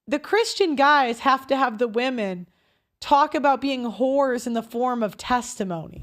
the Christian guys have to have the women talk about being whores in the form of testimony.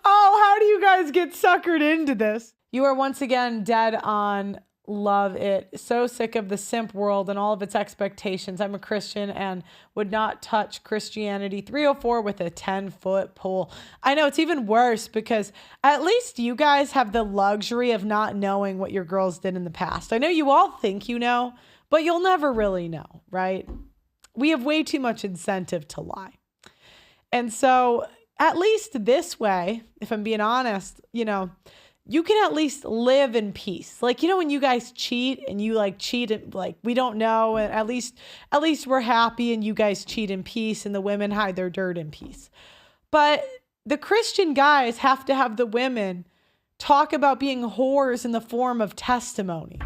Oh, how do you guys get suckered into this? You are once again dead on. Love it. So sick of the simp world and all of its expectations. I'm a Christian and would not touch Christianity 304 with a 10-foot pole. I know it's even worse because at least you guys have the luxury of not knowing what your girls did in the past. I know you all think you know, but you'll never really know, right? We have way too much incentive to lie. And so at least this way, if I'm being honest, you can at least live in peace. Like, when you guys cheat and you cheat and we don't know, and at least we're happy and you guys cheat in peace and the women hide their dirt in peace. But the Christian guys have to have the women talk about being whores in the form of testimony.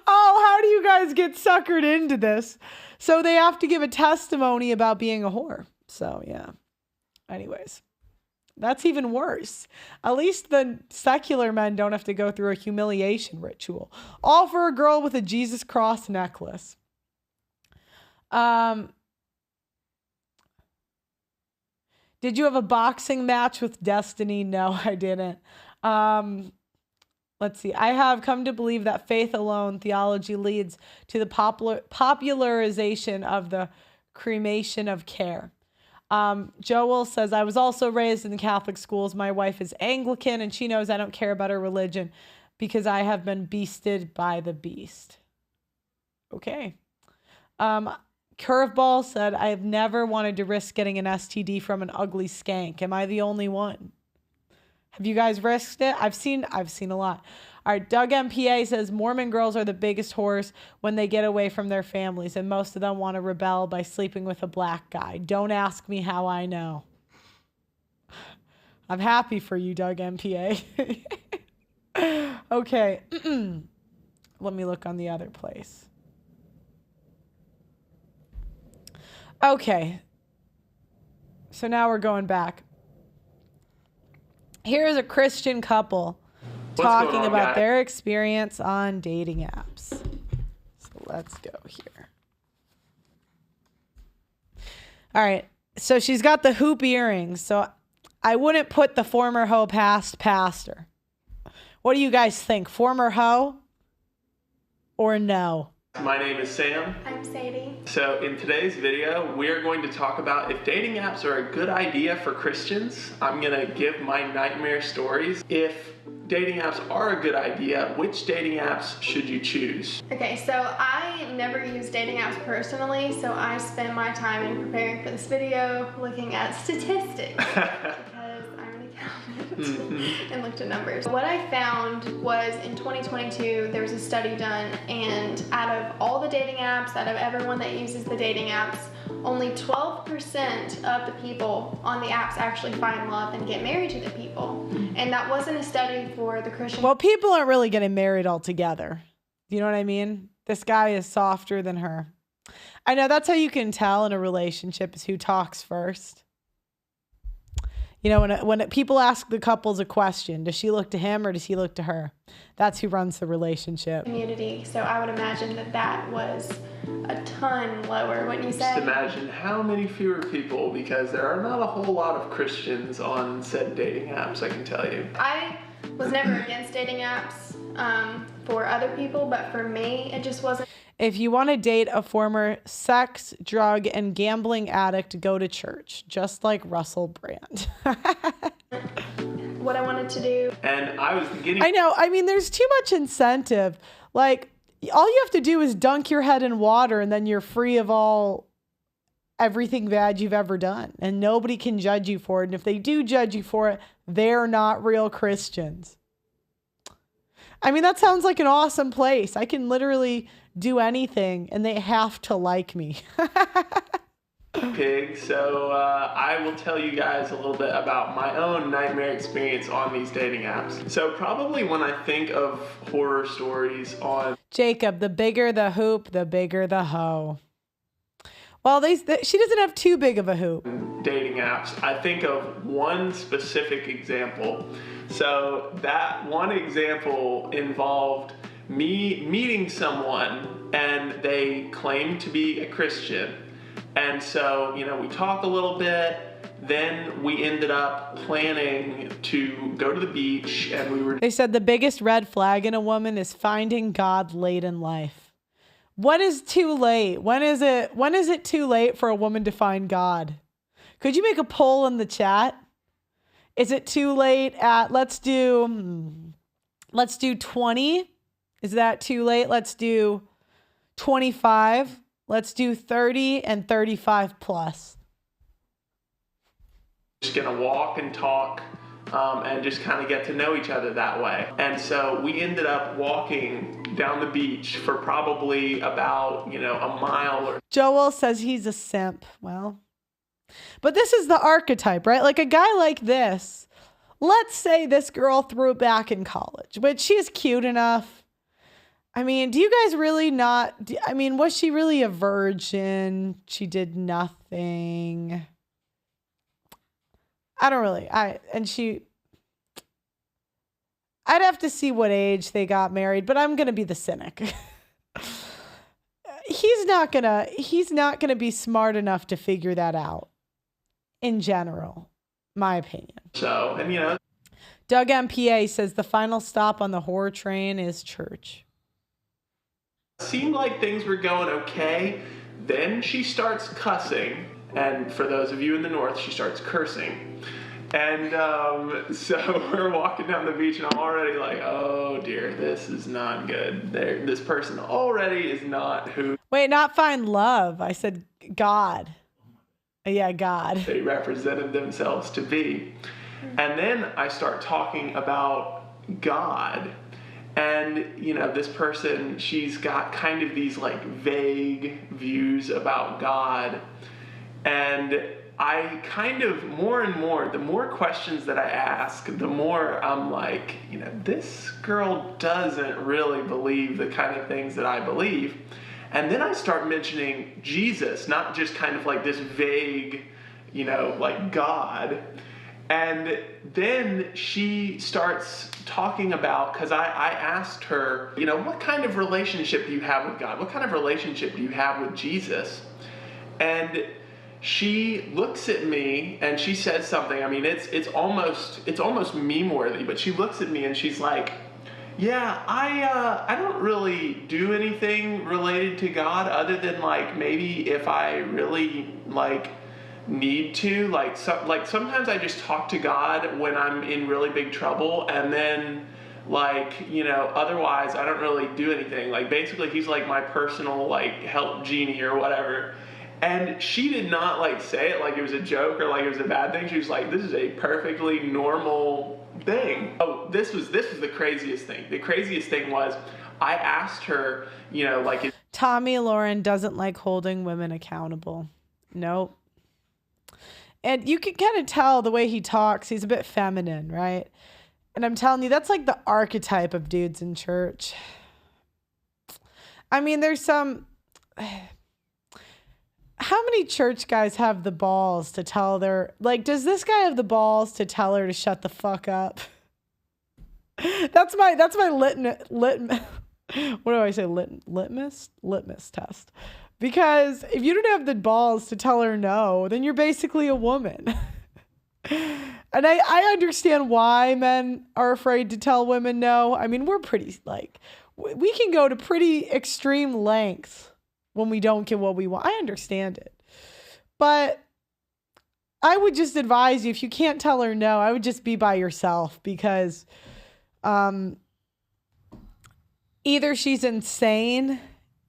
Oh, how do you guys get suckered into this? So they have to give a testimony about being a whore. So yeah. Anyways. That's even worse. At least the secular men don't have to go through a humiliation ritual. All for a girl with a Jesus cross necklace. Did you have a boxing match with Destiny? No, I didn't. Let's see. I have come to believe that faith alone theology leads to the popularization of the cremation of care. Joel says, I was also raised in the Catholic schools. My wife is Anglican and she knows I don't care about her religion because I have been beasted by the beast. Okay. Curveball said, I have never wanted to risk getting an STD from an ugly skank. Am I the only one? Have you guys risked it? I've seen a lot. All right, Doug MPA says Mormon girls are the biggest whores when they get away from their families, and most of them want to rebel by sleeping with a black guy. Don't ask me how I know. I'm happy for you, Doug MPA. Okay. Let me look on the other place. Okay. So now we're going back. Here's a Christian couple talking about their experience on dating apps. So let's go here. All right. So she's got the hoop earrings. So I wouldn't put the former hoe past pastor. What do you guys think? Former hoe or no? My name is Sam. I'm Sadie. So in today's video, we are going to talk about if dating apps are a good idea for Christians. I'm going to give my nightmare stories. If dating apps are a good idea, which dating apps should you choose? Okay, so I never use dating apps personally, so I spent my time in preparing for this video looking at statistics. And looked at numbers. What I found was in 2022 there was a study done, and out of all the dating apps, out of everyone that uses the dating apps, only 12% of the people on the apps actually find love and get married to the people. And that wasn't a study for the Christian. Well, people aren't really getting married altogether. You know what I mean? This guy is softer than her. I know that's how you can tell in a relationship is who talks first. You know, when people ask the couples a question, does she look to him or does he look to her? That's who runs the relationship. Community. So I would imagine that was a ton lower, wouldn't you say? Just imagine how many fewer people, because there are not a whole lot of Christians on said dating apps, I can tell you. I was never against dating apps for other people, but for me, it just wasn't. If you want to date a former sex, drug, and gambling addict, go to church, just like Russell Brand. What I wanted to do. And I was beginning. I know. I mean, there's too much incentive. Like, all you have to do is dunk your head in water, and then you're free of everything bad you've ever done. And nobody can judge you for it. And if they do judge you for it, they're not real Christians. I mean, that sounds like an awesome place. I can literally do anything and they have to like me. Pig, so I will tell you guys a little bit about my own nightmare experience on these dating apps. So probably when I think of horror stories on... Jacob, the bigger the hoop, the bigger the hoe. Well, she doesn't have too big of a hoop. dating apps, I think of one specific example. So that one example involved me meeting someone and they claimed to be a Christian. And so, we talked a little bit. Then we ended up planning to go to the beach, and They said the biggest red flag in a woman is finding God late in life. When is too late? When is it too late for a woman to find God? Could you make a poll in the chat? Is it too late at, let's do 20? Is that too late? Let's do 25. Let's do 30 and 35 plus. Just gonna walk and talk and just kind of get to know each other that way. And so we ended up walking down the beach for probably about, a mile or. Joel says he's a simp. Well, but this is the archetype, right? Like a guy like this, let's say this girl threw it back in college, which she's cute enough. I mean, do you guys really not, was she really a virgin? She did nothing. I'd have to see what age they got married, but I'm going to be the cynic. He's not going to be smart enough to figure that out in general, my opinion. So, and Doug MPA says the final stop on the horror train is church. Seemed like things were going okay. Then she starts cussing. And for those of you in the north, she starts cursing. And so we're walking down the beach, and I'm already like, oh dear, this is not good. This person already is not who. Wait, not find love. I said God. Yeah, God. They represented themselves to be. And then I start talking about God. And, this person, she's got kind of these like vague views about God. And I kind of more and more, the more questions that I ask, the more I'm like, this girl doesn't really believe the kind of things that I believe. And then I start mentioning Jesus, not just kind of like this vague, like God. And then she starts talking about, because I asked her, what kind of relationship do you have with God? What kind of relationship do you have with Jesus? And she looks at me and she says something. It's almost meme-worthy, but she looks at me and she's like, yeah, I don't really do anything related to God other than like maybe if I really like need to, sometimes I just talk to God when I'm in really big trouble, and then otherwise I don't really do anything. Like basically he's like my personal like help genie or whatever. And she did not say it like it was a joke or like it was a bad thing. She was like, this is a perfectly normal thing. Oh, this was the craziest thing. The craziest thing was I asked her, Tommy Lauren doesn't like holding women accountable. Nope. And you can kind of tell the way he talks, he's a bit feminine, right? And I'm telling you, that's like the archetype of dudes in church. There's some. How many church guys have the balls to tell does this guy have the balls to tell her to shut the fuck up? That's my what do I say? Litmus test. Because if you don't have the balls to tell her no, then you're basically a woman. And I understand why men are afraid to tell women no. We're pretty we can go to pretty extreme lengths when we don't get what we want. I understand it. But I would just advise you, if you can't tell her no, I would just be by yourself, because either she's insane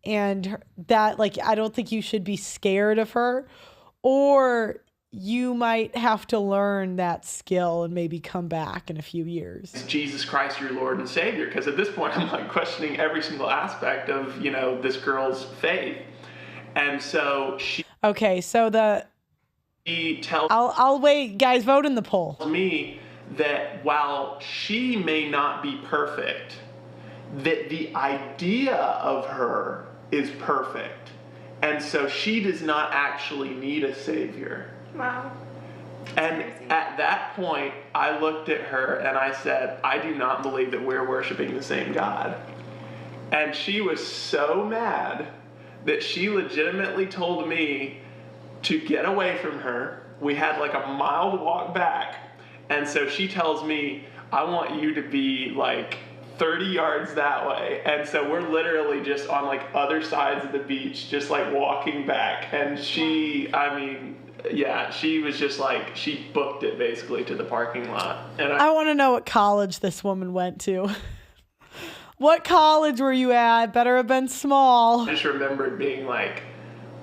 and that I don't think you should be scared of her, or you might have to learn that skill and maybe come back in a few years. Jesus Christ, your Lord and Savior. Because at this point, I'm questioning every single aspect of, this girl's faith. And so I'll wait, guys, vote in the poll. Tells me that while she may not be perfect, that the idea of her is perfect. And so she does not actually need a savior. Wow. And Crazy. at that point, I looked at her and I said, I do not believe that we're worshiping the same God. And she was so mad that she legitimately told me to get away from her. We had like a mile to walk back. And so she tells me, I want you to be like 30 yards that way. And so we're literally just on like other sides of the beach, just like walking back. And she was just like, she booked it basically to the parking lot. And I want to know what college this woman went to. What college were you at? Better have been small. I just remembered being like,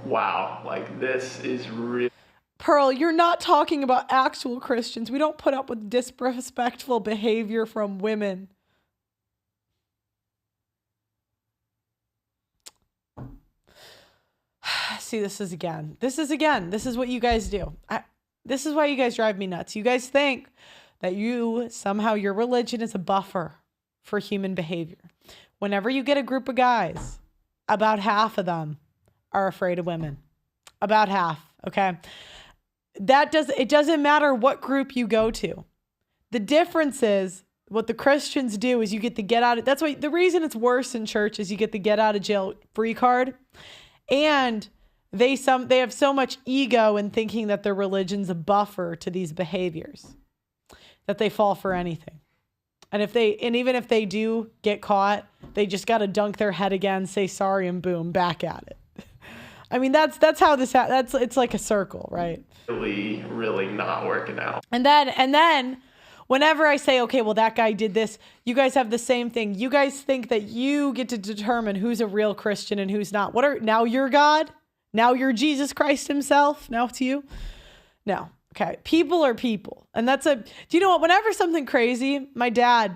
wow, like this is real. Pearl, you're not talking about actual Christians. We don't put up with disrespectful behavior from women. See, this is what you guys do. This is why you guys drive me nuts. You guys think that somehow your religion is a buffer for human behavior. Whenever you get a group of guys, about half of them are afraid of women. About half, okay? It doesn't matter what group you go to. The difference is what the Christians do is you get the get out of, that's why the reason it's worse in church is you get the get out of jail free card. And they have so much ego in thinking that their religion's a buffer to these behaviors that they fall for anything. And even if they do get caught, they just got to dunk their head again, say sorry, and boom, back at it. I mean, that's how it's like a circle, right? Really, really not working out. And then whenever I say, okay, well, that guy did this, you guys have the same thing. You guys think that you get to determine who's a real Christian and who's not. Now you're God? Now you're Jesus Christ himself? Now it's you? No. Okay. People are people. And do you know what? Whenever something crazy, my dad,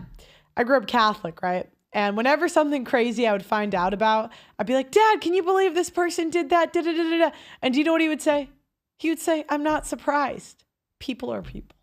I grew up Catholic, right? And whenever something crazy I would find out about, I'd be like, Dad, can you believe this person did that? Da, da, da, da, da. And do you know what he would say? He would say, I'm not surprised. People are people.